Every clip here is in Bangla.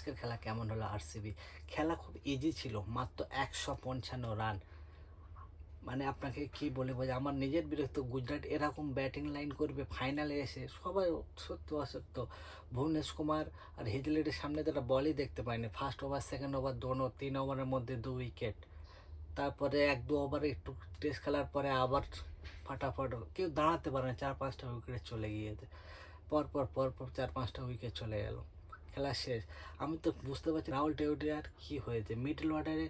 আজকের খেলা কেমন হলো আরসিবি? খেলা খুব ইজি ছিল, মাত্র 155 রান। মানে আপনাকে কি বলে বোঝা, আমার নিজের বিরক্ত। গুজরাট এরকম ব্যাটিং লাইন করবে ফাইনালে এসে, সবাই সত্য অসত্য। ভুবনেশ কুমার আর হেজলেটের সামনে তো একটা বলই দেখতে পাইনি। ফার্স্ট ওভার, সেকেন্ড ওভার, দোনো 3 ওভারের মধ্যে 2 উইকেট। তারপরে 1-2 ওভারে একটু টেস্ট খেলার পরে আবার ফাটাফাট, কেউ দাঁড়াতে পারে না, 4-5টা উইকেট চলে গিয়েছে। পরপর পরপর 4-5টা উইকেট চলে গেল, খেলা শেষ। আমি তো বুঝতে পারছি রাহুল টেউটিয়ার কি হয়েছে, মিডল অর্ডারে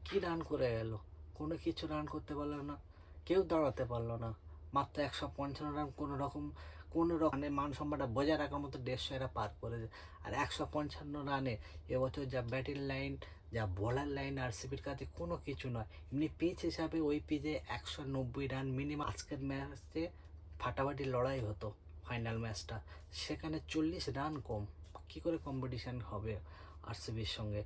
কি রান করে গেল, কোনো কিছু রান করতে পারলো না, কেউ দাঁড়াতে পারলো না। মাত্র 155 রান, কোনো রকম মানে মান সম্মানটা বজায় রাখার মতো 150 এরা পার করেছে। আর 155 রানে এবছর যা ব্যাটিং লাইন, যা বোলার লাইন আরসিবির কাছে কোনো কিছু নয়। এমনি পিচ হিসাবে ওই পিচে 190 রান মিনিমাম। আজকের ম্যাচে ফাটাফাটি লড়াই হতো ফাইনাল ম্যাচটা, সেখানে 40 রান কম। কি করে কম্পিটিশান হবে আরসিবির সঙ্গে?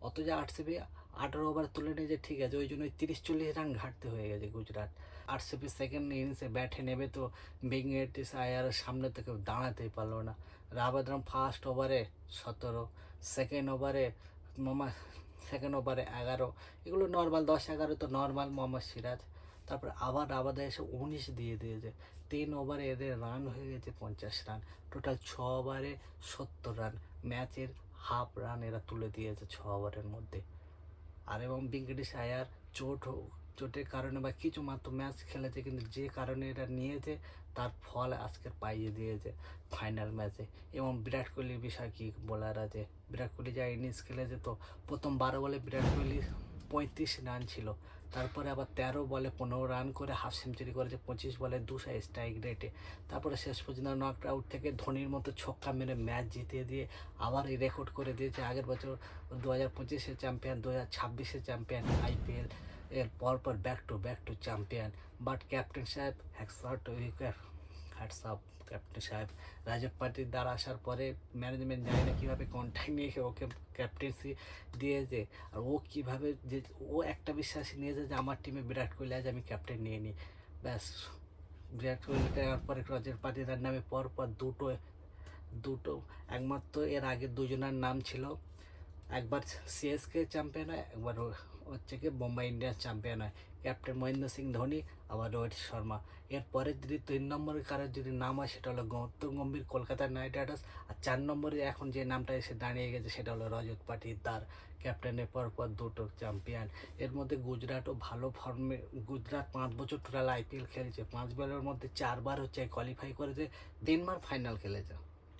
অথচ আরসিবি 18 ওভার তুলে নিয়েছে, ঠিক আছে, ওই জন্য 30-40 রান ঘাটতে হয়ে গেছে গুজরাট। আরসিবি সেকেন্ড ইনিংসে ব্যাটে নেবে তো বেঙ্গেটিস আয়ারের সামনে থেকে দাঁড়াতেই পারলো না। রাবাদাম ফার্স্ট ওভারে 17, সেকেন্ড ওভারে মামা সেকেন্ড ওভারে 11, এগুলো নর্মাল, 10-11 তো নর্মাল। মোহাম্মদ সিরাজ তারপর আবার রাবাদা এসে 19 দিয়ে দিয়েছে। 3 ওভারে এদের রান হয়ে গেছে 50 রান। টোটাল 6 ওভারে 70 রান। ম্যাচের হাফ রান এরা তুলে দিয়েছে 6 ওভারের মধ্যে। আর এবং বেঙ্কটেশ আয়ার চোটের কারণে বা কিছু মাত্র ম্যাচ খেলেছে, কিন্তু যে কারণে এরা নিয়েছে তার ফল আজকের পাইয়ে দিয়েছে ফাইনাল ম্যাচে। এবং বিরাট কোহলির বিষয় কি বলার আছে? বিরাট কোহলি যা ইনিংস খেলেছে, তো প্রথম 12 বলে বিরাট কোহলি 35 রান ছিল। তারপরে আবার 13 বলে 15 রান করে হাফ সেঞ্চুরি করেছে, 25 বলে 200 স্ট্রাইক রেটে। তারপরে শেষ পর্যন্ত নক আউট থেকে ধোনির মতো ছক্কা মেরে ম্যাচ জিতিয়ে দিয়ে আবার এই রেকর্ড করে দিয়েছে। আগের বছর 2025-এ চ্যাম্পিয়ন, 2026-এ চ্যাম্পিয়ন আইপিএল, এর পরপর back to champion. But captain সাহেব হ্যাটস অফ ক্যাপ্টেন সাহেব। রাজত পাটিদার আসার পরে ম্যানেজমেন্ট জানে না কীভাবে কন্ট্যাক্ট নিয়ে ওকে ক্যাপ্টেন্সি দিয়েছে। আর ও কীভাবে যে ও একটা বিশ্বাসী নিয়েছে যে আমার টিমে বিরাট কোহলি আজ আমি ক্যাপ্টেন নিয়ে নিই, ব্যাস। বিরাট কোহলি দেওয়ার পরে রজত পাটিদার নামে পরপর দুটো দুটো একমাত্র এর আগে দুজনের নাম ছিল, একবার সিএসকে চ্যাম্পিয়ন হয়, একবার হচ্ছে কি মুম্বাই ইন্ডিয়ান্স চ্যাম্পিয়ন হয়। ক্যাপ্টেন মহেন্দ্র সিং ধোনি, আবার রোহিত শর্মা। এরপরে যদি 3 নম্বরের কারোর যদি নাম হয় সেটা হলো গৌতম গম্ভীর, কলকাতা নাইট রাইডার্স। আর 4 নম্বরে এখন যে নামটা এসে দাঁড়িয়ে গেছে সেটা হলো রজত পাটিদার, ক্যাপ্টেনের পরপর দুটো চ্যাম্পিয়ন। এর মধ্যে গুজরাটও ভালো ফর্মে। গুজরাট 5 বছর টোটাল আইপিএল খেলেছে, 5 বলের মধ্যে 4বার হচ্ছে কোয়ালিফাই করেছে, 3বার ফাইনাল খেলেছে।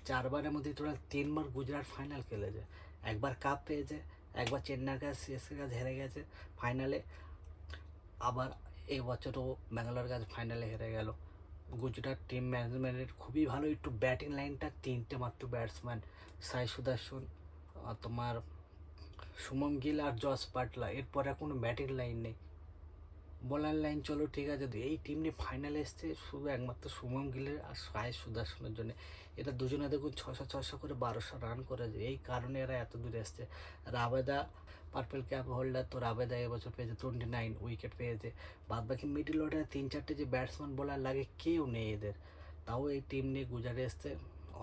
4বারের মধ্যে টোটাল 3বার গুজরাট ফাইনাল খেলেছে। একবার কাপ পেয়েছে, একবার চেন্নাইয়ের কাছে সিএসকে কাছে হেরে গেছে ফাইনালে, আবার এবছরও ব্যাঙ্গালোর কাছে ফাইনালে হেরে গেল। গুজরাট টিম ম্যানেজমেন্টের খুবই ভালো। একটু ব্যাটিং লাইনটা 3টে মাত্র ব্যাটসম্যান, সাই সুদর্শন, তোমার শুভম গিল আর জস বাটলার। এরপরে কোনো ব্যাটিং লাইন নেই। বোলার লাইন চলো ঠিক আছে, এই টিম নিয়ে ফাইনালে এসছে শুধু একমাত্র শুভম গিলের আর সাই সুদর্শনের জন্য। এটা দুজনে দেখুন 600 করে 1200 রান করেছে, এই কারণে এরা এত দূরে এসছে। রাবেদা পার্পেল ক্যাপ হোল্ডার, তো রাবেদা এবছর পেয়েছে 29 উইকেট পেয়েছে। বাদ বাকি মিডিল অর্ডারে 3-4টে যে ব্যাটসম্যান বোলার লাগে কেউ নেই এদের, তাও এই টিম নিয়ে গুজারে এসছে।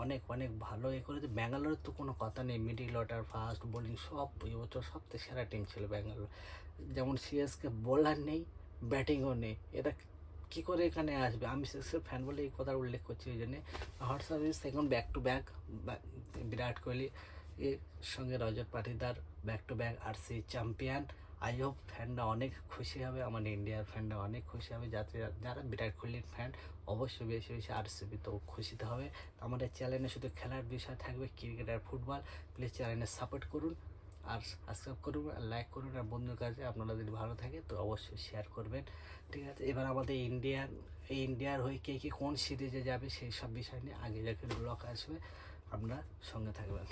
অনেক অনেক ভালো এ করেছে। ব্যাঙ্গালোরের তো কোনো কথা নেই, মিডিল অর্ডার, ফাস্ট বোলিং সব এবছর সবথেকে সেরা টিম ছিল ব্যাঙ্গালোর। যেমন সিএসকে বোলার নেই, ব্যাটিংও নেই, এটা কী করে এখানে আসবে? আমি সিএসকের ফ্যান বলে এই কথা উল্লেখ করছি, ওই জন্যে। WhatsApp is second back to back Virat Kohli এর সঙ্গে Rajat Patidar, back to back RC champion. I hope ফ্যানরা অনেক খুশি হবে, আমার ইন্ডিয়ার ফ্যানরা অনেক খুশি হবে, যাতে যারা বিরাট কোহলির ফ্যান অবশ্যই বেশি বেশি আরসিবি তো খুশিতে হবে। আমাদের চ্যানেলে শুধু খেলার বিষয় থাকবে, ক্রিকেট আর ফুটবল। প্লিজ চ্যানেলে সাপোর্ট করুন আর সাবস্ক্রাইব করুন আর লাইক করুন। আর বন্ধুর কাছে আপনারা যদি ভালো থাকে তো অবশ্যই শেয়ার করবেন, ঠিক আছে? এবার আমাদের ইন্ডিয়ার হয়ে কে কে কোন সিরিজে যাবে সেই সব বিষয় নিয়ে আগে যাকে ব্লগ আসবে, আপনারা সঙ্গে থাকবেন।